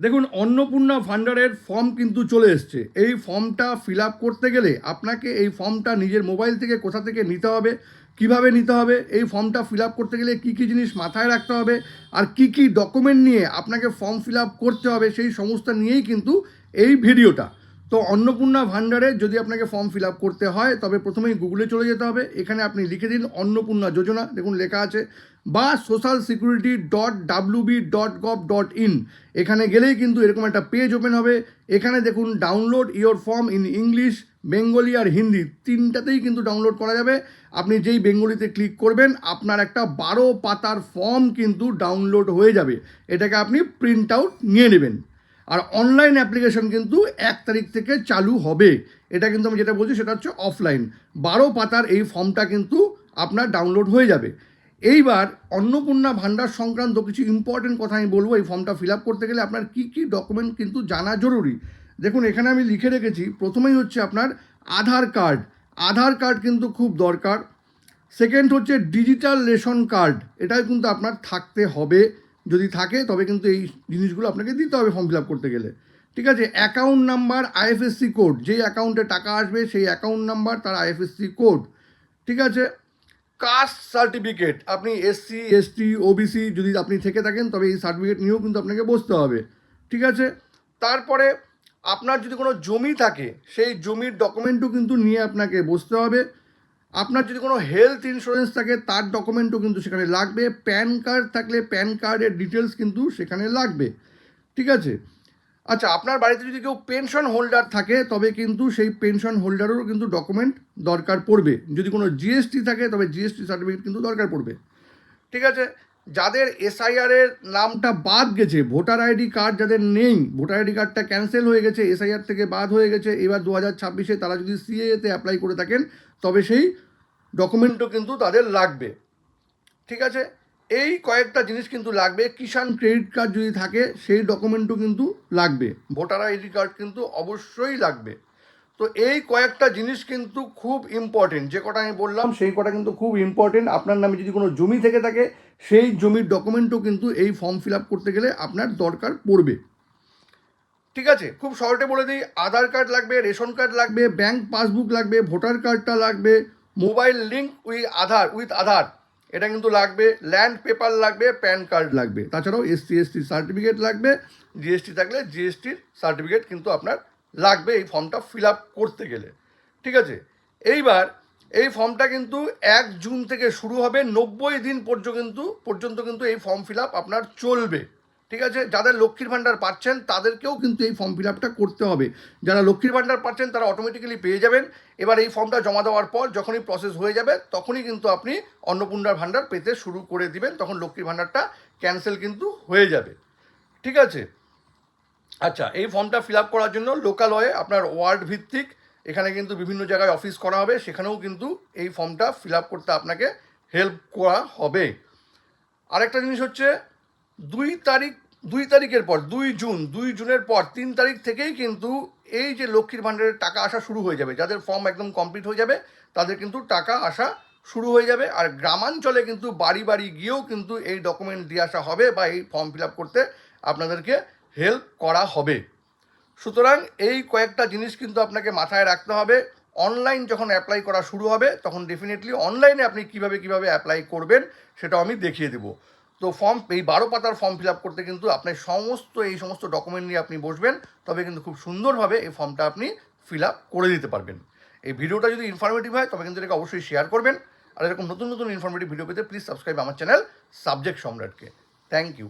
দেখুন, অন্নপূর্ণা ভান্ডারের ফর্ম কিন্তু চলে এসছে। এই ফর্মটা ফিল আপ করতে গেলে আপনাকে এই ফর্মটা নিজের মোবাইল থেকে কোথা থেকে নিতে হবে, কিভাবে নিতে হবে, এই ফর্মটা ফিল আপ করতে গেলে কী কী জিনিস মাথায় রাখতে হবে, আর কি কি ডকুমেন্ট নিয়ে আপনাকে ফর্ম ফিল আপ করতে হবে, সেই সমস্ত নিয়েই কিন্তু এই ভিডিওটা। তো অন্নপূর্ণা ভান্ডারে যদি আপনাকে ফর্ম ফিল আপ করতে হয় তবে প্রথমেই গুগলে চলে যেতে হবে। এখানে আপনি লিখে দিন অন্নপূর্ণা যোজনা, দেখুন লেখা আছে, বা socialsecurity.wb.gov.in। এখানে গেলেই কিন্তু এরকম একটা পেজ ওপেন হবে। এখানে দেখুন download your form in English, Bengali আর হিন্দি, তিনটাতেই কিন্তু ডাউনলোড করা যাবে। আপনি যেই বেঙ্গলিতে ক্লিক করবেন আপনার একটা 12 পাতার ফর্ম কিন্তু ডাউনলোড হয়ে যাবে। এটাকে আপনি প্রিন্ট আউট নিয়ে নেবেন। আর অনলাইন অ্যাপ্লিকেশন কিন্তু 1 তারিখ থেকে চালু হবে। এটা কিন্তু আমি যেটা বলছি সেটা হচ্ছে অফলাইন। 12 পাতার এই ফর্মটা কিন্তু আপনার ডাউনলোড হয়ে যাবে। এইবার অন্নপূর্ণা ভান্ডার সংক্রান্ত কিছু ইম্পর্টেন্ট কথা আমি বলবো। এই ফর্মটা ফিল আপ করতে গেলে আপনার কী কী ডকুমেন্ট কিন্তু জানা জরুরি। দেখুন, এখানে আমি লিখে রেখেছি, প্রথমেই হচ্ছে আপনার আধার কার্ড। আধার কার্ড কিন্তু খুব দরকার। সেকেন্ড হচ্ছে ডিজিটাল রেশন কার্ড, এটাও কিন্তু আপনার থাকতে হবে। যদি থাকে তবে কিন্তু এই জিনিসগুলো আপনাকে দিতে হবে ফর্ম ফিল আপ করতে গেলে। ঠিক আছে, অ্যাকাউন্ট নাম্বার, আইএফএসসি কোড, যেই অ্যাকাউন্টে টাকা আসবে সেই অ্যাকাউন্ট নাম্বার, তার আইএফএসসি কোড। ঠিক আছে, কাস্ট সার্টিফিকেট, আপনি এসসি এসটি ওবিসি যদি আপনি থেকে থাকেন তবে এই সার্টিফিকেট নিয়েও কিন্তু আপনাকে বসতে হবে। ঠিক আছে, তারপরে আপনার যদি কোনো জমি থাকে সেই জমির ডকুমেন্টও কিন্তু নিয়ে আপনাকে বসতে হবে। আপনার যদি কোনো হেলথ ইন্স্যুরেন্স থাকে তার ডকুমেন্টও কিন্তু সেখানে লাগবে। প্যান কার্ড থাকলে প্যান কার্ডের ডিটেলস কিন্তু সেখানে লাগবে। ঠিক আছে, আচ্ছা, আপনার বাড়িতে যদি কেউ পেনশন হোল্ডার থাকে তবে কিন্তু সেই পেনশন হোল্ডারেরও কিন্তু ডকুমেন্ট দরকার পড়বে। যদি কোনো জিএসটি থাকে তবে জিএসটি সার্টিফিকেট কিন্তু দরকার পড়বে। ঠিক আছে, যাদের এসআইআরের নামটা বাদ গেছে, ভোটার আইডি কার্ড যাদের নেই, ভোটার আইডি কার্ডটা ক্যান্সেল হয়ে গেছে, এসআইআর থেকে বাদ হয়ে গেছে, এবার 2026-এ তারা যদি সিএতে অ্যাপ্লাই করে থাকেন তবে সেই ডকুমেন্টও কিন্তু তাদের লাগবে। ঠিক আছে, এই কয়েকটা জিনিস কিন্তু লাগবে। কিষাণ ক্রেডিট কার্ড যদি থাকে সেই ডকুমেন্টও কিন্তু লাগবে। ভোটার আইডি কার্ড কিন্তু অবশ্যই লাগবে। তো এই কয়েকটা জিনিস কিন্তু খুব ইম্পর্টেন্ট। যে কটা আমি বললাম সেই কটা কিন্তু খুব ইম্পর্টেন্ট। আপনার নামে যদি কোনো জমি থেকে থাকে সেই জমির ডকুমেন্টও কিন্তু এই ফর্ম ফিল আপ করতে গেলে আপনার দরকার পড়বে। ঠিক আছে, খুব শর্টে বলে দিই, আধার কার্ড লাগবে, রেশন কার্ড লাগবে, ব্যাংক পাসবুক লাগবে, ভোটার কার্ডটা লাগবে, মোবাইল লিঙ্ক উইথ আধার এটা কিন্তু লাগবে, ল্যান্ড পেপার লাগবে, প্যান কার্ড লাগবে, তাছাড়াও এসসি এসটি সার্টিফিকেট লাগবে, জিএসটি থাকলে জিএসটির সার্টিফিকেট কিন্তু আপনার লাগবে এই ফর্মটা ফিল আপ করতে গেলে। ঠিক আছে, এইবার এই ফর্মটা কিন্তু 1 জুন থেকে শুরু হবে, 90 দিন পর্যন্ত কিন্তু এই ফর্ম ফিল আপ আপনার চলবে। ঠিক আছে, যাদের লক্ষ্মীর ভাণ্ডার পাচ্ছেন তাদেরকেও কিন্তু এই ফর্ম ফিল আপটা করতে হবে। যারা লক্ষ্মীর ভাণ্ডার পাচ্ছেন তারা অটোমেটিক্যালি পেয়ে যাবেন। এবার এই ফর্মটা জমা দেওয়ার পর যখনই প্রসেস হয়ে যাবে তখনই কিন্তু আপনি অন্নপূর্ণার ভাণ্ডার পেতে শুরু করে দিবেন, তখন লক্ষ্মীর ভাণ্ডারটা ক্যান্সেল কিন্তু হয়ে যাবে। ঠিক আছে, আচ্ছা, এই ফর্মটা ফিল আপ করার জন্য লোকালয়ে আপনার ওয়ার্ড ভিত্তিক এখানে কিন্তু বিভিন্ন জায়গায় অফিস করা হবে, সেখানেও কিন্তু এই ফর্মটা ফিল আপ করতে আপনাকে হেল্প করা হবে। আরেকটা জিনিস হচ্ছে 2 তারিখের পর 2 জুনের পর 3 তারিখ থেকেই কিন্তু এই যে লক্ষ্মীর ভাণ্ডারের টাকা আসা শুরু হয়ে যাবে। যাদের ফর্ম একদম কমপ্লিট হয়ে যাবে তাদের কিন্তু টাকা আসা শুরু হয়ে যাবে। আর গ্রামাঞ্চলে কিন্তু বাড়ি বাড়ি গিয়েও কিন্তু এই ডকুমেন্ট দিয়ে আসা হবে বা এই ফর্ম ফিল আপ করতে আপনাদেরকে হেল্প করা হবে। সুতরাং এই কয়েকটা জিনিস কিন্তু আপনাকে মাথায় রাখতে হবে। অনলাইন যখন অ্যাপ্লাই করা শুরু হবে তখন ডেফিনেটলি অনলাইনে আপনি কীভাবে অ্যাপ্লাই করবেন সেটাও আমি দেখিয়ে দেবো। তো এই 12 পাতার ফর্ম ফিল আপ করতে কিন্তু আপনার এই সমস্ত ডকুমেন্ট নিয়ে আপনি বসবেন, তবে কিন্তু খুব সুন্দরভাবে এই ফর্মটা আপনি ফিল আপ করে দিতে পারবেন। এই ভিডিওটা যদি ইনফরমেটিভ হয় তবে কিন্তু এটাকে অবশ্যই শেয়ার করবেন। আর এরকম নতুন নতুন ইনফরমেটিভ ভিডিও পেতে প্লিজ সাবস্ক্রাইব আমার চ্যানেল সাবজেক্ট সম্রাটকে। Thank you.